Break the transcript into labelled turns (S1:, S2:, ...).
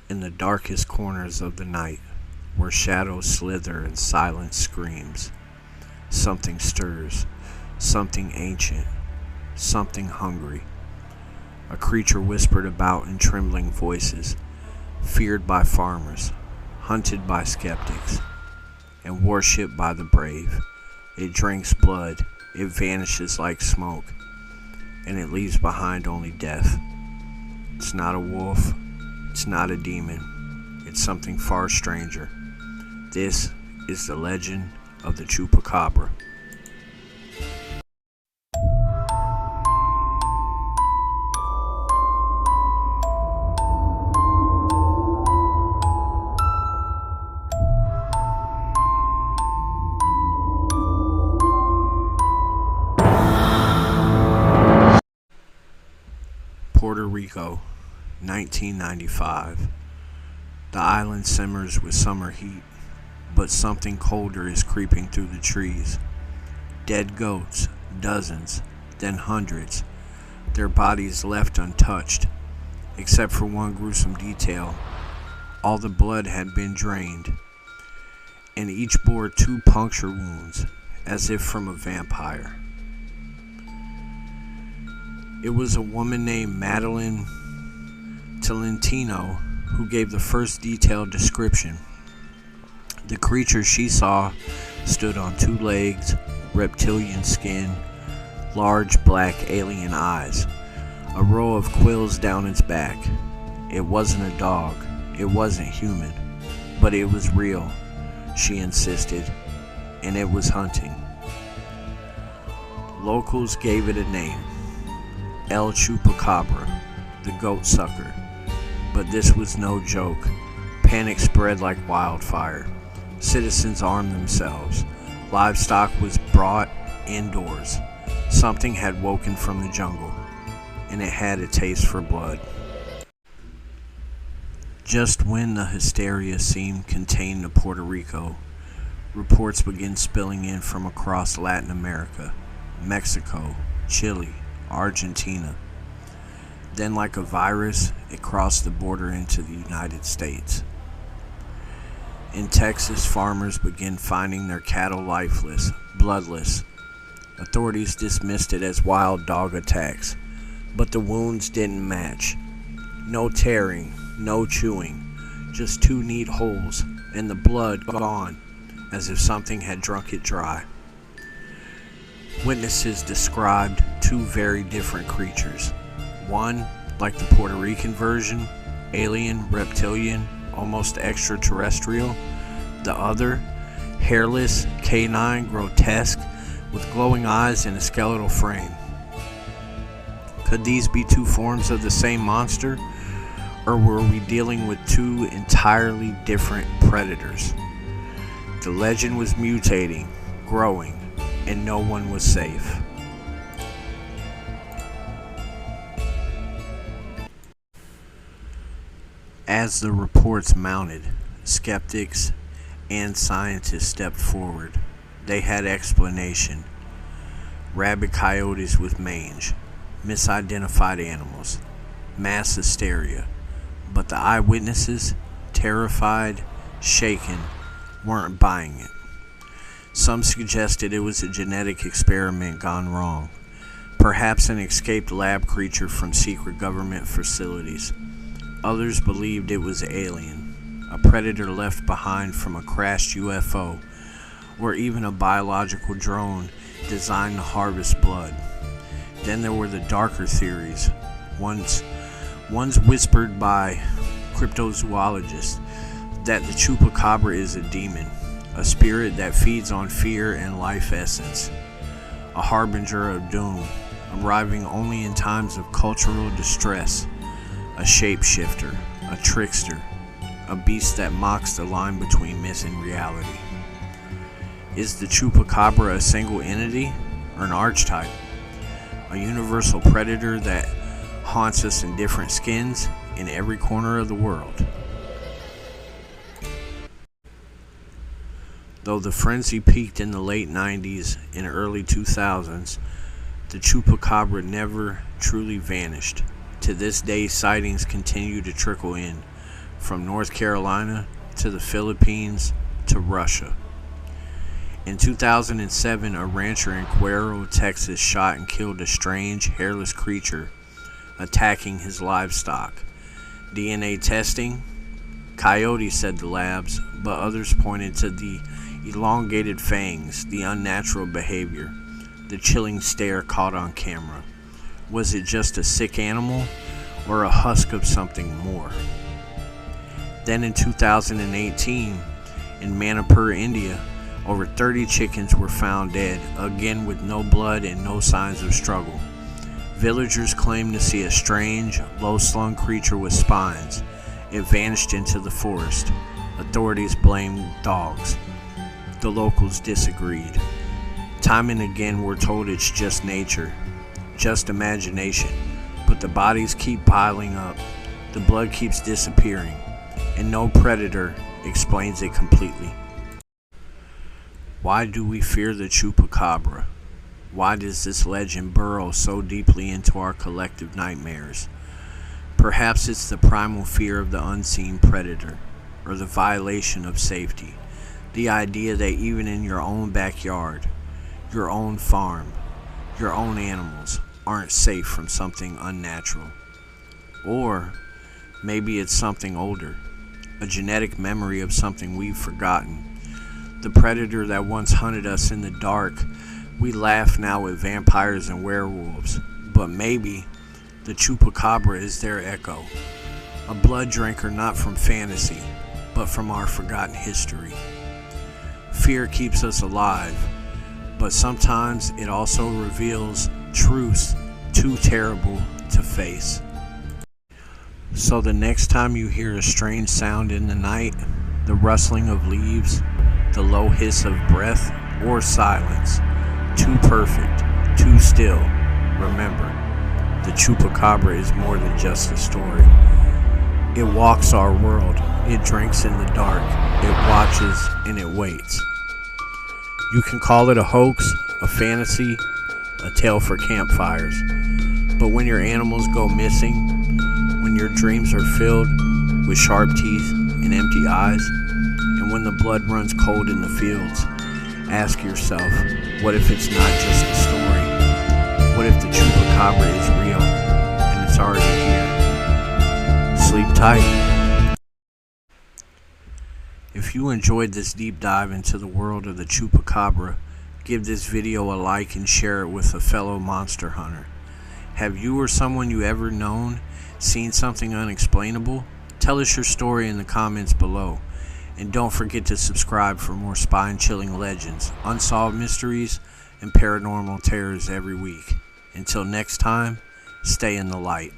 S1: In the darkest corners of the night, where shadows slither and silence screams, something stirs, something ancient, something hungry. A creature whispered about in trembling voices, feared by farmers, hunted by skeptics, and worshipped by the brave. It drinks blood, it vanishes like smoke, and it leaves behind only death. It's not a wolf, it's not a demon, it's something far stranger. This is the legend of the Chupacabra. Puerto Rico, 1995. The island simmers with summer heat, but something colder is creeping through the trees. Dead goats, dozens, then hundreds, their bodies left untouched, except for one gruesome detail. All the blood had been drained, and each bore 2 puncture wounds, as if from a vampire. It was a woman named Madeline Tolentino who gave the first detailed description. The creature she saw stood on 2 legs, reptilian skin, large black alien eyes, a row of quills down its back. It wasn't a dog, it wasn't human, but it was real, she insisted, and it was hunting. Locals gave it a name, El Chupacabra, the goat sucker. But this was no joke. Panic spread like wildfire. Citizens armed themselves. Livestock was brought indoors. Something had woken from the jungle, and it had a taste for blood. Just when the hysteria seemed contained to Puerto Rico, reports began spilling in from across Latin America, Mexico, Chile, Argentina. Then, like a virus, it crossed the border into the United States. In Texas, farmers began finding their cattle lifeless, bloodless. Authorities dismissed it as wild dog attacks, but the wounds didn't match. No tearing, no chewing, just 2 neat holes, and the blood gone, as if something had drunk it dry. Witnesses described 2 very different creatures. One, like the Puerto Rican version, alien, reptilian, almost extraterrestrial. The other, hairless, canine, grotesque, with glowing eyes and a skeletal frame. Could these be 2 forms of the same monster, or were we dealing with 2 entirely different predators? The legend was mutating, growing, and no one was safe. As the reports mounted, skeptics and scientists stepped forward. They had explanation. Rabid coyotes with mange, misidentified animals, mass hysteria. But the eyewitnesses, terrified, shaken, weren't buying it. Some suggested it was a genetic experiment gone wrong, perhaps an escaped lab creature from secret government facilities. Others believed it was alien, a predator left behind from a crashed UFO, or even a biological drone designed to harvest blood. Then there were the darker theories, ones whispered by cryptozoologists, that the Chupacabra is a demon, a spirit that feeds on fear and life essence, a harbinger of doom, arriving only in times of cultural distress, a shapeshifter, a trickster, a beast that mocks the line between myth and reality. Is the Chupacabra a single entity or an archetype? A universal predator that haunts us in different skins in every corner of the world? Though the frenzy peaked in the late 90s and early 2000s, the Chupacabra never truly vanished. To this day, sightings continue to trickle in, from North Carolina to the Philippines to Russia. In 2007, a rancher in Cuero, Texas shot and killed a strange, hairless creature attacking his livestock. DNA testing? Coyote, said the labs, but others pointed to the elongated fangs, the unnatural behavior, the chilling stare caught on camera. Was it just a sick animal or a husk of something more? Then in 2018, in Manipur, India, over 30 chickens were found dead, again with no blood and no signs of struggle. Villagers claimed to see a strange, low-slung creature with spines. It vanished into the forest. Authorities blamed dogs. The locals disagreed. Time and again we're told it's just nature, just imagination, but the bodies keep piling up, the blood keeps disappearing, and no predator explains it completely. Why do we fear the Chupacabra? Why does this legend burrow so deeply into our collective nightmares? Perhaps it's the primal fear of the unseen predator, or the violation of safety. The idea that even in your own backyard, your own farm, your own animals aren't safe from something unnatural. Or maybe it's something older, a genetic memory of something we've forgotten. The predator that once hunted us in the dark, we laugh now at vampires and werewolves, but maybe the Chupacabra is their echo, a blood drinker not from fantasy, but from our forgotten history. Fear keeps us alive, but sometimes it also reveals truths too terrible to face. So the next time you hear a strange sound in the night, the rustling of leaves, the low hiss of breath, or silence, too perfect, too still, remember, the Chupacabra is more than just a story. It walks our world, it drinks in the dark, it watches, and it waits. You can call it a hoax, a fantasy, a tale for campfires, but when your animals go missing, when your dreams are filled with sharp teeth and empty eyes, and when the blood runs cold in the fields, ask yourself, what if it's not just a story? What if the Chupacabra is real and it's already here? Sleep tight. If you enjoyed this deep dive into the world of the Chupacabra, give this video a like and share it with a fellow monster hunter. Have you or someone you ever known seen something unexplainable? Tell us your story in the comments below. And don't forget to subscribe for more spine-chilling legends, unsolved mysteries, and paranormal terrors every week. Until next time, stay in the light.